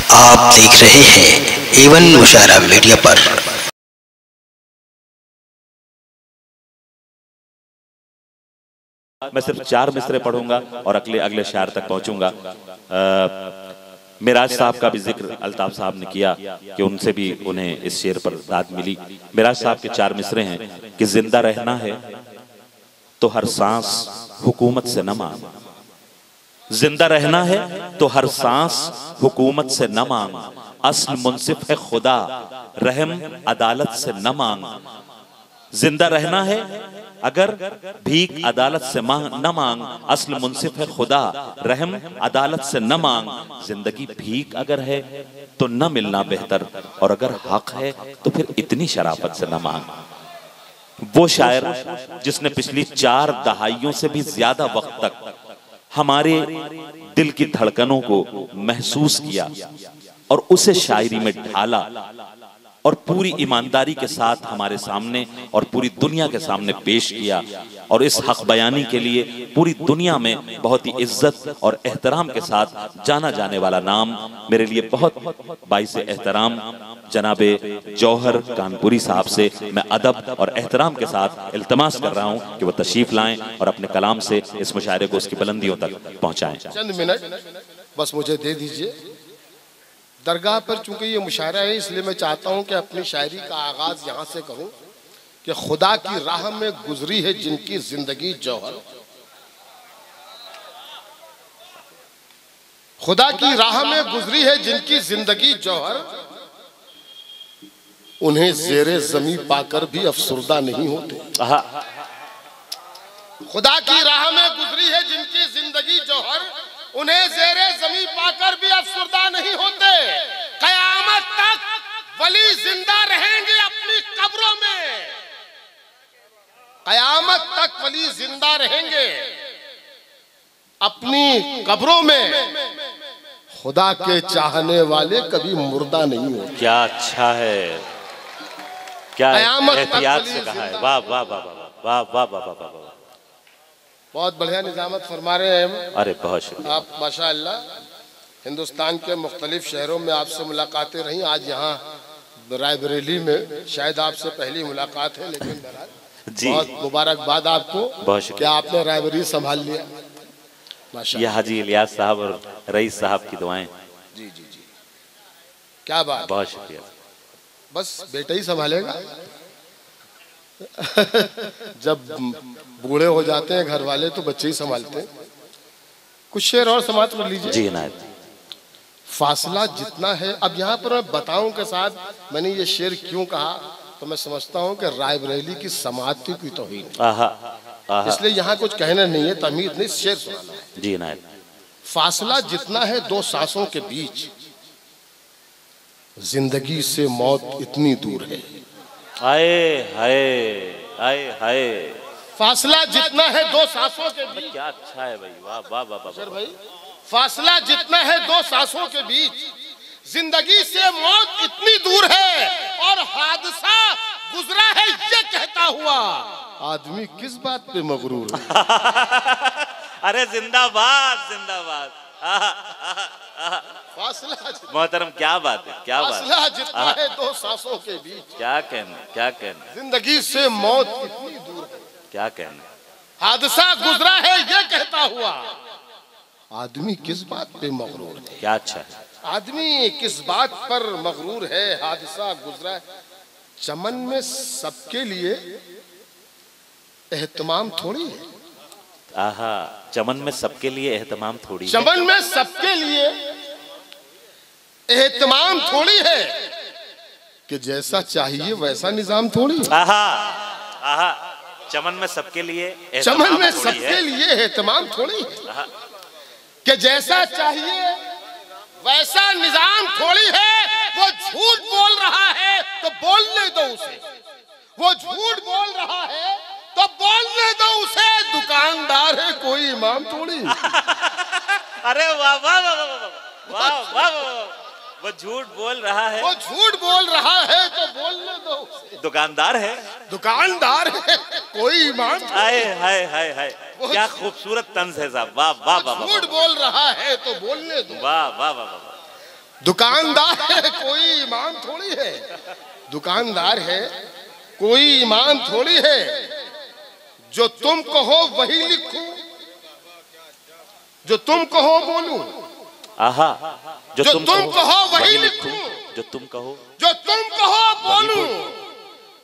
आप देख रहे हैं एवन मुशायरा मीडिया पर। मैं सिर्फ 4 मिसरे पढ़ूंगा और अगले शायर तक पहुंचूंगा। मिराज साहब का भी जिक्र अल्ताफ साहब ने किया कि उनसे भी उन्हें इस शेर पर दाद मिली। मिराज साहब के 4 मिसरे हैं कि जिंदा रहना है तो हर सांस हुकूमत से न मांग, जिंदा रहना है तो हर सांस हुकूमत से न मांग, अस्ल मुंसिफ है खुदा रहम अदालत से न मांग। जिंदा रहना है अगर भीख अदालत से न मांग, अस्ल मुंसिफ है खुदा रहम अदालत से न मांग। जिंदगी भीख अगर है तो न मिलना बेहतर, और अगर हक है तो फिर इतनी शराफत से न मांग। वो शायर जिसने पिछली 4 दहाइयों से भी ज्यादा वक्त तक हमारे दिल की धड़कनों को महसूस किया और उसे शायरी में ढाला और पूरी ईमानदारी के साथ हमारे सामने और पूरी दुनिया के सामने पेश किया। और इस हक बयानी के लिए पूरी दुनिया में बहुत ही इज्जत और एहतराम के साथ जाना जाने वाला नाम, मेरे लिए बहुत बाइसे एहतराम जनाबे जौहर कानपुरी साहब से मैं अदब और एहतराम के साथ इल्तमास कर रहा हूं कि वो तशरीफ लाएं और अपने कलाम से इस मुशायरे को उसकी बुलंदियों तक पहुंचाएं। चंद मिनट बस मुझे दे दीजिए। दरगाह पर चूंकि ये मुशायरा है, इसलिए मैं चाहता हूं कि अपनी शायरी का आगाज यहां से करूं कि खुदा की राह में गुजरी है जिनकी जिंदगी जौहर, खुदा की राह में गुजरी है जिनकी जिंदगी जौहर, उन्हें जेरे जमी पाकर भी अफसुर्दा नहीं होते। खुदा की राह में गुजरी है जिनकी जिंदगी जौहर, उन्हें जेरे जमी पाकर भी अफसुर्दा नहीं होते। कयामत तक वली जिंदा रहेंगे अपनी कब्रों में, कयामत तक वली जिंदा रहेंगे अपनी कब्रों में, खुदा के चाहने वाले कभी मुर्दा नहीं होते। क्या अच्छा है, क्या एहतियात से कहा है। वाह वाह वाह वाह वाह वाह वाह वाह, बहुत बढ़िया निजामत फरमा रहे हैं। अरे बहुत शुक्रिया आप माशाअल्लाह। हिंदुस्तान के मुख्तलिफ शहरों में आपसे मुलाकातें रही, आज यहाँ रायबरेली में शायद आपसे पहली मुलाकात है, लेकिन जी बहुत मुबारकबाद आपको, बहुत कि शुक्रिया। आपने रायबरेली संभाल लिया माशाअल्लाह। यह हाजी इलियास साहब और रईस साहब की दुआएं। जी जी जी, क्या बात। बहुत शुक्रिया। बस बेटा ही संभालेगा जब बूढ़े हो जाते हैं घर वाले तो बच्चे ही संभालते हैं। कुछ शेर और समाप्त कर लीजिए। जी नायत। फासला जितना है, अब यहाँ पर मैं बताऊं के साथ मैंने ये शेर क्यों कहा, तो मैं समझता हूँ कि रायबरेली की समाअत की तौहीन, इसलिए यहाँ कुछ कहना नहीं है, तमीज़ नहीं, शेर सुनाना है। जी नायत। फासला जितना है 2 सांसों के बीच, जिंदगी से मौत इतनी दूर है। आए हाय आए हाय, फासला जितना है 2 सांसों के बीच, क्या अच्छा है भाई, वाह वाह वाह वाह भाई। फासला जितना है 2 सांसों के बीच, जिंदगी से मौत इतनी दूर है, और हादसा गुजरा है ये कहता हुआ, आदमी किस बात पे मगरूर है। अरे जिंदाबाद जिंदाबाद। फासला मोहतरम, क्या बात है, क्या बात है। फासला जितना है 2 सांसों के बीच, क्या कहना, क्या कहना, जिंदगी से मौत इतनी दूर है, क्या कहना। हादसा गुजरा है ये कहता हुआ, आदमी किस बात पे मगरूर है। क्या अच्छा है। आदमी किस बात पर मगरूर है, हादसा गुजरा है। चमन में सबके लिए एहतमाम थोड़ी है। आहा, चमन में सबके लिए एहतमाम थोड़ी है। चमन में सबके लिए एहतमाम थोड़ी है, कि जैसा चाहिए वैसा निजाम थोड़ी है। आहा आहा, चमन में सबके लिए चमन में सबके लिए एहतमाम थोड़ी है, कि जैसा चाहिए वैसा निजाम थोड़ी है। वो झूठ बोल रहा है तो बोलने दो उसे, वो झूठ बोल रहा है तो बोलने दो उसे, दुकानदार है कोई इमाम थोड़ी। अरे वाह वाह वाह वाह वाह वाह, वो झूठ बोल रहा है, वो झूठ बोल रहा है तो बोलने दो उसे, दुकानदार है, दुकानदार है कोई इमाम। हाय हाय हाय हाय, क्या खूबसूरत तंज है साहब, वाह वाह वाह। झूठ बोल रहा है तो बोलने दो, वाह वाह वाह वाह। दुकानदार है कोई इमाम थोड़ी है, दुकानदार है कोई इमाम थोड़ी है। जो तुम कहो वही लिखूं, जो तुम कहो बोलूं। आहा, जो तुम कहो वही लिखूं, जो तुम कहो, जो तुम कहो बोलूं।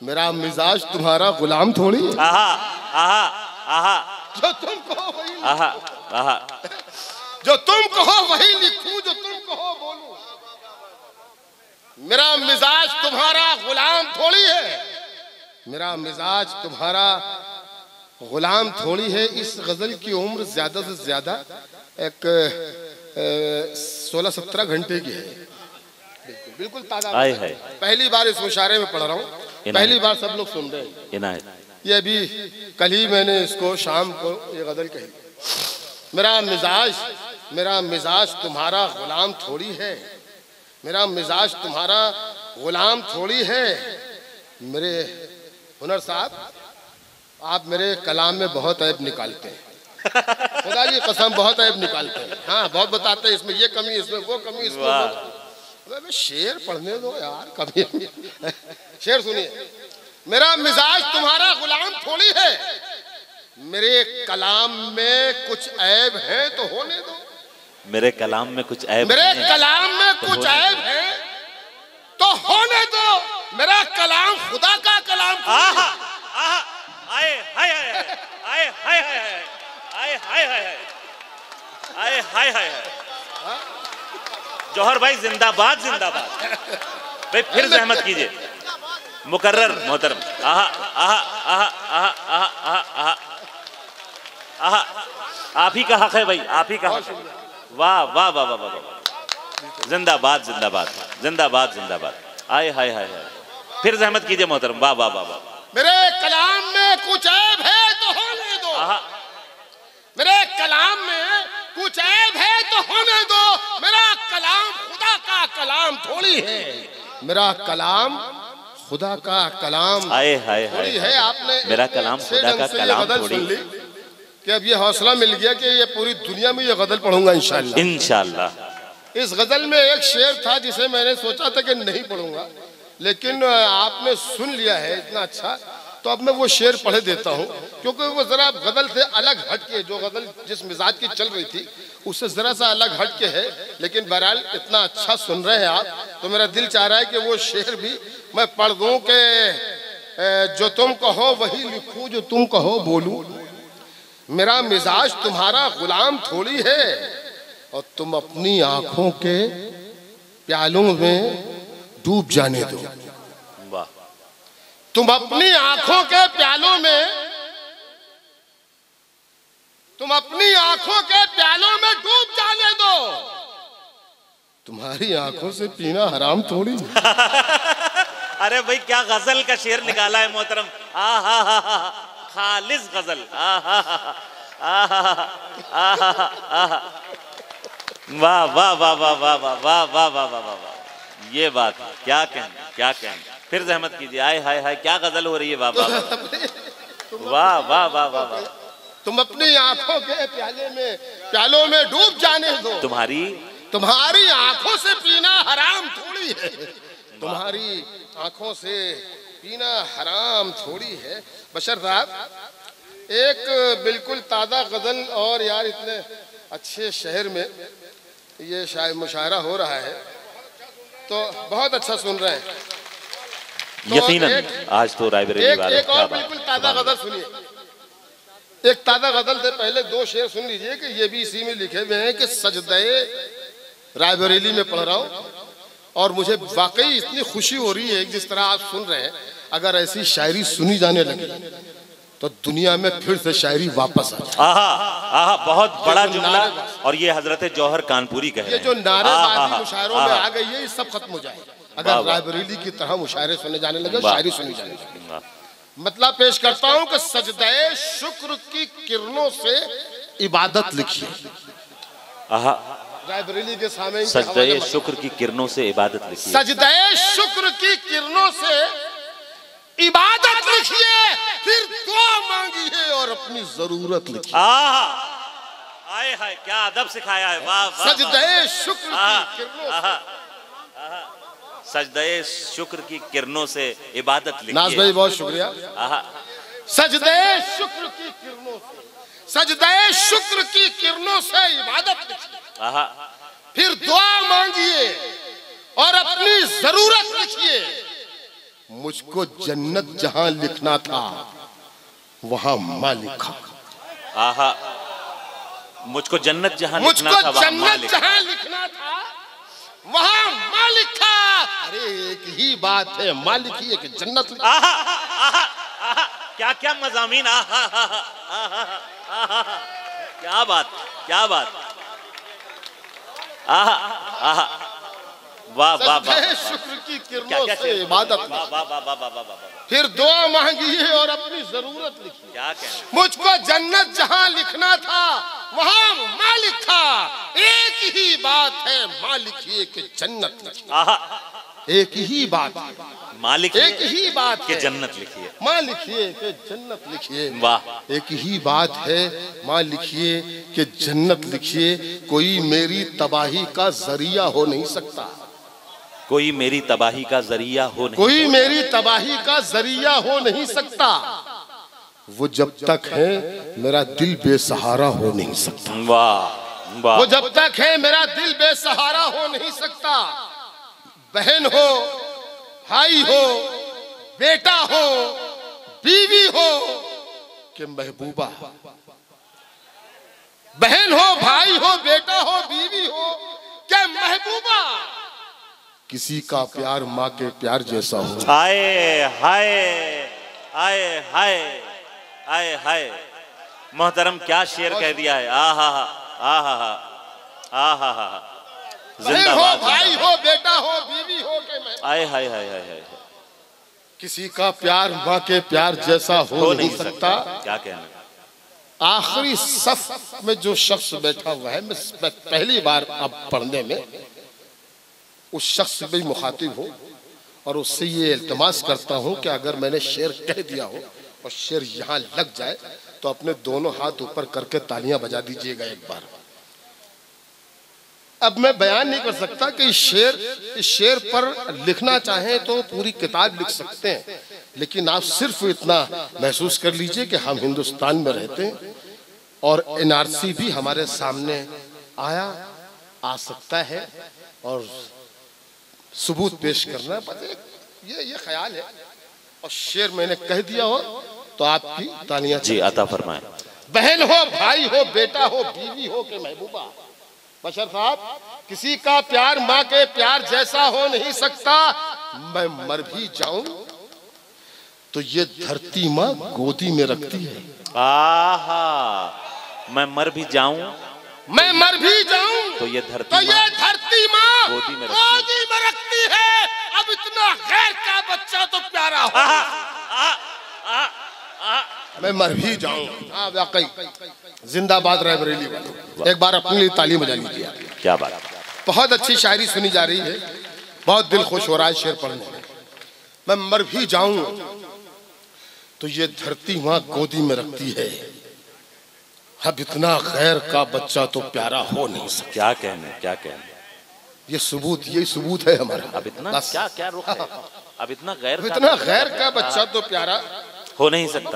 मेरा मिजाज तुम्हारा गुलाम थोड़ी। आहा आहा आहा, जो तुम कहो वही, आहा आहा, जो तुम कहो वही लिखूं, जो तुम कहो बोलूं। मेरा मिजाज तुम्हारा गुलाम थोड़ी है, मेरा मिजाज तुम्हारा गुलाम थोड़ी है। इस गजल की उम्र ज्यादा से ज्यादा एक 16-17 घंटे की है। बिल्कुल बिल्कुल ताजा है। पहली बार इस मुशायरे में पढ़ रहा हूँ, पहली बार सब लोग सुन रहे हैं। ये अभी कल ही मैंने इसको शाम को ये गजल कही। मेरा मिजाज तुम्हारा गुलाम थोड़ी है, मेरा मिजाज तुम्हारा गुलाम थोड़ी है। मेरे हुनर साहब, आप मेरे कलाम में बहुत ऐब निकालते हैं, खुदा की कसम बहुत ऐब निकालते हैं। हाँ, बहुत बताते हैं इसमें ये कमी, इसमें वो कमी, इसमें वो। शेर पढ़ने दो यार, कभी शेर सुनिए। मेरा मिजाज तुम्हारा गुलाम थोड़ी है, मेरे कलाम में कुछ ऐब है तो होने दो। मेरे कलाम में कुछ ऐब, मेरे कलाम में कुछ ऐब है तो होने दो। मेरा कलाम खुदा का कलाम। आहा आहा, आए हाय हाय आए हाय हाय आए हाय हाय आए हाय हाय। जौहर भाई जिंदाबाद जिंदाबाद। भाई फिर जहमत कीजिए, मुकर्रर मोहतरम। आहा आहा आहा आहा आहा आहा आहा, आप ही का हक है भाई, आप ही का हक है। वाह वाह वाह वाह वाह, जिंदाबाद जिंदाबाद जिंदाबाद जिंदाबाद। आए हाय हाय हाय, फिर जहमत कीजिए मोहतरम। वाह वाह वाह वाह। मेरे कलाम में कुछ ऐब है तो होने दो। मेरे कलाम में कुछ ऐब है तो होने दो। मेरा कलाम खुदा का कलाम थोड़ी है, मेरा कलाम खुदा का कलाम आए हाय थोड़ी है। आपने मेरा कलाम खुदा का कलाम थोड़ी कि अब ये हौसला मिल गया कि ये पूरी दुनिया में ये गजल पढ़ूंगा इंशाल्लाह। इंशाल्लाह। इस गजल में एक शेर था जिसे मैंने सोचा था कि नहीं पढ़ूंगा, लेकिन आपने सुन लिया है इतना अच्छा, तो अब मैं वो शेर पढ़े देता हूँ, क्योंकि वो जरा गजल से अलग हट के, जो गजल जिस मिजाज की चल रही थी उससे जरा सा अलग हट के है। लेकिन बहरहाल इतना अच्छा सुन रहे हैं आप, तो मेरा दिल चाह रहा है कि वो शेर भी मैं पढ़ दूं कि जो तुम कहो वही लिखूं, जो तुम कहो बोलूं। मेरा मिजाज तुम्हारा गुलाम थोड़ी है और तुम अपनी आंखों के प्यालों में डूब जाने दो। वाह। तुम अपनी आंखों के प्यालों में, तुम अपनी आंखों के प्यालों में डूब जाने दो। तुम्हारी आंखों से पीना हराम थोड़ी। अरे भाई क्या गजल का शेर निकाला है मोहतरम। खालिस गजल। वाह वाह वाह वाह वाह वाह वाह वाह वाह वाह वाह, ये बात क्या कहना, क्या कहना। फिर जहमत कीजिए। आए हाय हाय, क्या गजल हो रही है। वाह वाह वाह वाह वाह वाह वाह। तुम अपनी आंखों के प्यालों में डूब जाने दो। तुम्हारी आंखों से पीना हराम थोड़ी है, तुम्हारी आंखों से पीना हराम थोड़ी है। बशर साहब, एक बिल्कुल ताज़ा गजल, और यार इतने अच्छे शहर में ये शायद मुशायरा हो रहा है तो बहुत अच्छा सुन रहे हैं। तो यकीनन आज तो रायबरेली वाले एक और बिल्कुल ताज़ा गजल सुनिए। एक ताज़ा गजल से पहले दो शेर सुन लीजिए कि ये भी इसी में लिखे हुए हैं कि सजदे रायबरेली में पढ़ रहा हूँ और मुझे वाकई इतनी खुशी हो रही है। जिस तरह आप सुन रहे हैं, अगर ऐसी शायरी सुनी जाने लगी तो दुनिया में फिर से शायरी वापस आ जाए। आहा आहा, बहुत बड़ा जुमला। और ये हजरत जौहर कानपुरी कह रहे हैं। ये जो नारेबाजी मुशायरों में आ गई है, ये सब खत्म हो जाए अगर रायबरेली की तरह मुशायरे सुने जाने लगे, शायरी सुनी जाने लगे। मतलब पेश करता हूँ कि सजदे शुक्र की किरणों से इबादत लिखिए। आहा, रायबरेली के सामने सजदे शुक्र की किरणों से इबादत लिखिए। सजदे शुक्र की किरणों से इबादत लिखिए, फिर दुआ मांगिए और अपनी जरूरत लिखिए। आए हाय, क्या अदब सिखाया है। वाह वाह। सजदे शुक्र की किरणों से सजदे शुक्र की किरणों से इबादत लिखिए। नाज भाई बहुत शुक्रिया। सजदे शुक्र की किरणों से, सजदे शुक्र की किरणों से इबादत लिखिए, फिर दुआ मांगिए और अपनी जरूरत लिखिए। मुझको जन्नत जहां लिखना था वहां मां लिखा। आहा, मुझको जन्नत जहां लिखना था वहां जन्नत जहां लिखना था वहां मां लिखा। अरे एक ही बात है, मां लिखी है कि जन्नत लिखी। आहा, आहा, आहा, क्या क्या मज़ामीन। आहा, आहा, आहा, आहा, क्या बात, क्या बात। आहा, आहा, वाह वाह वाह। शुक्र की किरणों से इबादत, वाह वाह वाह वाह वाह वाह। फिर दुआ मांगिए और अपनी जरूरत लिखिए। क्या कहना। मुझको जन्नत जहां लिखना था वहां मां लिखा। एक ही बात है, मां लिखिए कि जन्नत लिखिए। आहा, एक ही बात है, मालिक एक ही बात कि है, जन्नत लिखिए। मां लिखिए कि जन्नत लिखिए। वाह। एक ही बात है, मां लिखिए कि जन्नत लिखिए। कोई मेरी तबाही का जरिया हो नहीं सकता। कोई मेरी तबाही का जरिया हो नहीं, कोई मेरी तबाही का जरिया हो नहीं सकता। वो जब तक है मेरा दिल बेसहारा हो नहीं सकता। वाह वाह। वो जब तक है मेरा दिल बेसहारा हो नहीं सकता। बहन हो, भाई हो, बेटा हो, बीवी हो कि महबूबा। बहन हो, भाई हो, बेटा हो, बीवी हो कि महबूबा। किसी का प्यार माँ के प्यार जैसा हो। हाय हाय हाय हाय हाय हाय। मोहतरम क्या शेर कह दिया है। आहा आहा आहा आहा। बहन हो, भाई हो, बेटा हो, बीवी हो के महबूबा। हाय हाय हाय हाय हाय। किसी का प्यार माँ के प्यार जैसा हो नहीं सकता। क्या कहना। आखिरी सफ में जो शख्स बैठा हुआ है, मैं पहली बार अब पढ़ने में उस शख्स से भी मुखातिब हूँ और उससे ये इल्तिमास करता हूँ कि अगर मैंने शेर कह दिया हो और शेर यहाँ लग जाए तो अपने दोनों हाथ ऊपर करके तालियां बजा दीजिएगा एक बार। अब मैं बयान नहीं कर सकता कि इस शेर पर लिखना चाहें तो पूरी किताब लिख सकते हैं, लेकिन आप सिर्फ इतना महसूस कर लीजिए कि हम हिंदुस्तान में रहते हैं और एनआरसी भी हमारे सामने आ सकता है और सबूत पेश करना। ये ख्याल है और शेर मैंने कह दिया हो तो आपकी तालियां जी अता फरमाएं। बहन हो, भाई हो, बेटा हो, बीवी हो के महबूबा। बशर साहब, किसी का प्यार माँ के प्यार जैसा हो नहीं सकता। मैं मर भी जाऊं तो ये धरती माँ गोदी में रखती है। आहा, मैं मर भी जाऊं, मैं मर भी जाऊं तो ये धरती माँ गोदी में रखती है। अब इतना गैर का बच्चा तो प्यारा हो। मैं मर भी जाऊं। हाँ वाकई, जिंदाबाद रायबरेली वालों। एक बार अपने लिए ताली बजा लीजिए। क्या बात। बहुत अच्छी शायरी सुनी जा रही है, बहुत दिल खुश हो रहा है शेर पढ़ने में। मैं मर भी जाऊं तो ये धरती माँ गोदी में रखती है। अब इतना गैर का बच्चा तो प्यारा हो नहीं सकता। क्या कहने, क्या कहने। ये सबूत है हमारा। अब इतना क्या क्या रुख है। अब इतना गैर का बच्चा तो प्यारा हो नहीं सकता।